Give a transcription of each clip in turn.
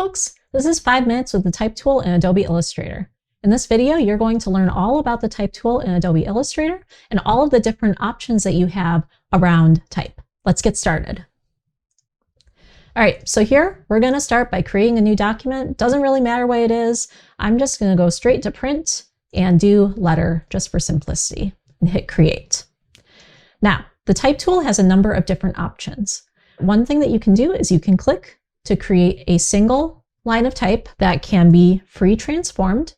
folks, this is 5 minutes with the type tool in Adobe Illustrator. In this video, you're going to learn all about the type tool in Adobe Illustrator and all of the different options that you have around type. Let's get started. All right, so here we're going to start by creating a new document. Doesn't really matter what it is. I'm just going to go straight to print and do letter just for simplicity and hit create. Now, the type tool has a number of different options. One thing that you can do is you can click to create a single line of type that can be free transformed.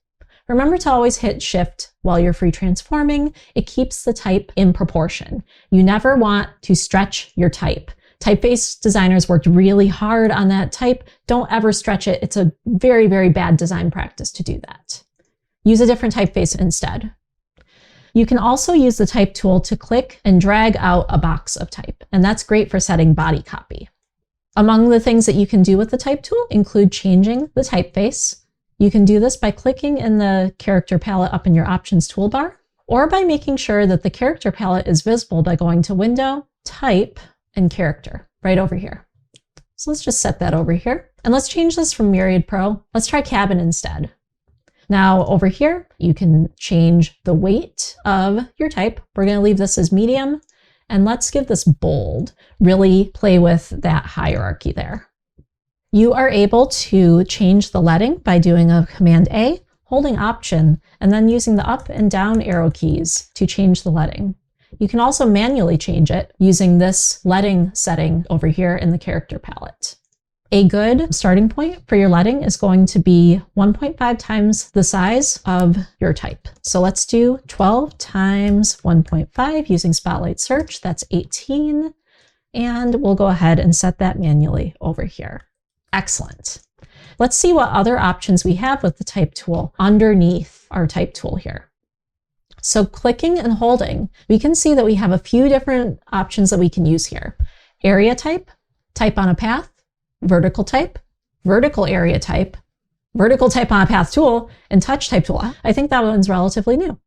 Remember to always hit shift while you're free transforming. It keeps the type in proportion. You never want to stretch your type. Typeface designers worked really hard on that type. Don't ever stretch it. It's a very, very bad design practice to do that. Use a different typeface instead. You can also use the type tool to click and drag out a box of type, and that's great for setting body copy. Among the things that you can do with the type tool include changing the typeface. You can do this by clicking in the character palette up in your options toolbar, or by making sure that the character palette is visible by going to Window, Type, and Character right over here. So let's just set that over here. And let's change this from Myriad Pro. Let's try Cabin instead. Now over here, you can change the weight of your type. We're going to leave this as medium, and let's give this bold. Really play with that hierarchy there. You are able to change the leading by doing a Command A, holding Option, and then using the up and down arrow keys to change the leading. You can also manually change it using this leading setting over here in the character palette. A good starting point for your leading is going to be 1.5 times the size of your type. So let's do 12 times 1.5 using Spotlight Search. That's 18. And we'll go ahead and set that manually over here. Excellent. Let's see what other options we have with the type tool underneath our type tool here. So clicking and holding, we can see that we have a few different options that we can use here. Area type, type on a path, vertical type, vertical area type, vertical type on a path tool, and touch type tool. I think that one's relatively new.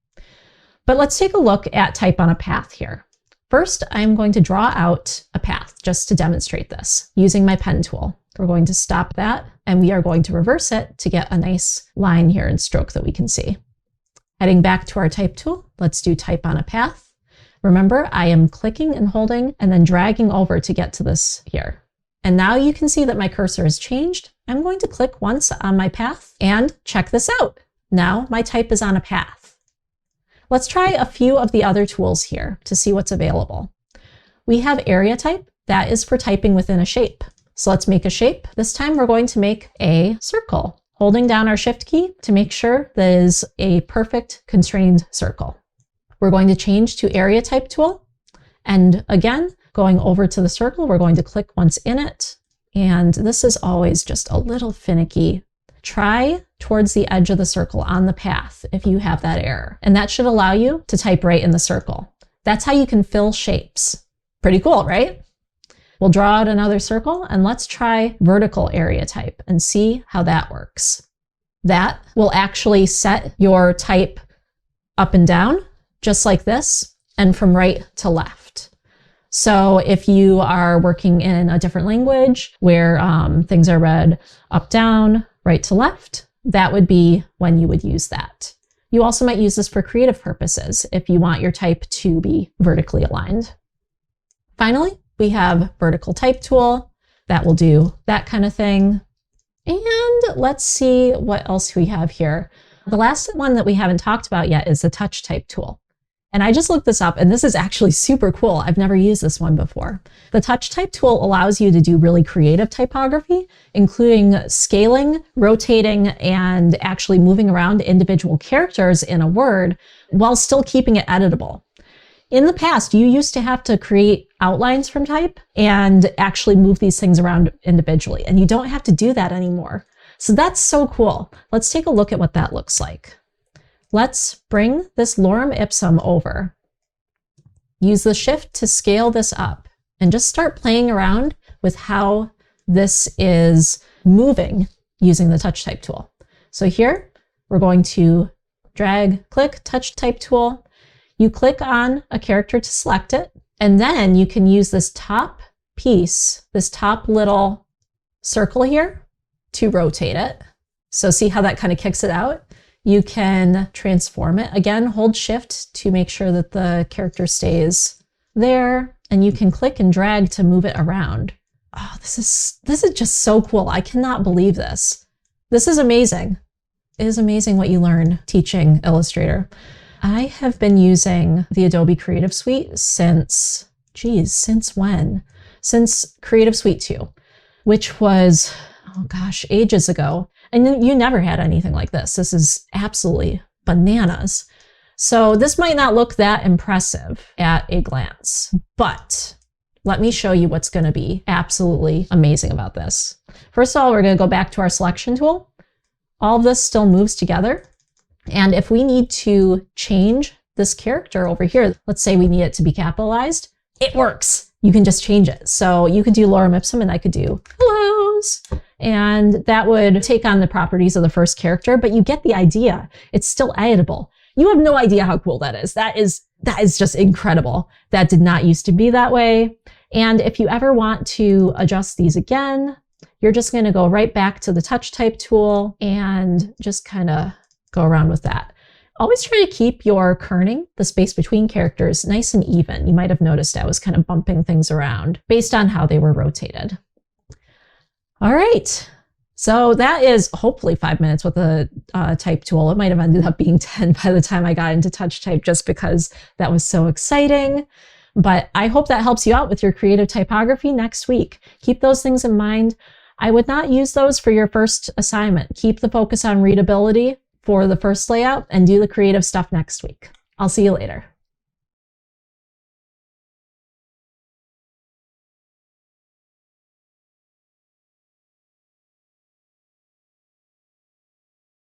But let's take a look at type on a path here. First, I'm going to draw out a path just to demonstrate this using my pen tool. We're going to stop that, and we are going to reverse it to get a nice line here and stroke that we can see. Heading back to our type tool, let's do type on a path. Remember, I am clicking and holding and then dragging over to get to this here. And now you can see that my cursor has changed. I'm going to click once on my path and check this out. Now my type is on a path. Let's try a few of the other tools here to see what's available. We have area type. That is for typing within a shape. So let's make a shape. This time we're going to make a circle, holding down our shift key to make sure that it is a perfect constrained circle. We're going to change to area type tool. And again, going over to the circle, we're going to click once in it. And this is always just a little finicky. Try towards the edge of the circle on the path if you have that error. And that should allow you to type right in the circle. That's how you can fill shapes. Pretty cool, right? We'll draw out another circle and let's try vertical area type and see how that works. That will actually set your type up and down just like this and from right to left. So if you are working in a different language where things are read up, down, right to left, that would be when you would use that. You also might use this for creative purposes if you want your type to be vertically aligned. Finally, we have vertical type tool that will do that kind of thing. And let's see what else we have here. The last one that we haven't talked about yet is the touch type tool. And I just looked this up, and this is actually super cool. I've never used this one before. The touch type tool allows you to do really creative typography, including scaling, rotating, and actually moving around individual characters in a word while still keeping it editable. In the past, you used to have to create outlines from type and actually move these things around individually, and you don't have to do that anymore. So that's so cool. Let's take a look at what that looks like. Let's bring this lorem ipsum over. Use the shift to scale this up and just start playing around with how this is moving using the touch type tool. So here we're going to drag, click, touch type tool. You click on a character to select it, and then you can use this top piece, this top little circle here, to rotate it. So see how that kind of kicks it out? You can transform it. Again, hold Shift to make sure that the character stays there, and you can click and drag to move it around. Oh, this is just so cool. I cannot believe this. This is amazing. It is amazing what you learn teaching Illustrator. I have been using the Adobe Creative Suite since when? Since Creative Suite 2, which was, oh gosh, ages ago. And you never had anything like this. This is absolutely bananas. So this might not look that impressive at a glance, but let me show you what's going to be absolutely amazing about this. First of all, we're going to go back to our selection tool. All of this still moves together. And if we need to change this character over here, let's say we need it to be capitalized, it works. You can just change it. So you could do lorem ipsum and I could do hellos. And that would take on the properties of the first character, but you get the idea. It's still editable. You have no idea how cool that is. That is just incredible. That did not used to be that way. And if you ever want to adjust these again, you're just going to go right back to the touch type tool and just kind of go around with that. Always try to keep your kerning, the space between characters, nice and even. You might have noticed I was kind of bumping things around based on how they were rotated. All right. So that is hopefully 5 minutes with the type tool. It might have ended up being 10 by the time I got into touch type just because that was so exciting. But I hope that helps you out with your creative typography next week. Keep those things in mind. I would not use those for your first assignment. Keep the focus on readability for the first layout and do the creative stuff next week. I'll see you later.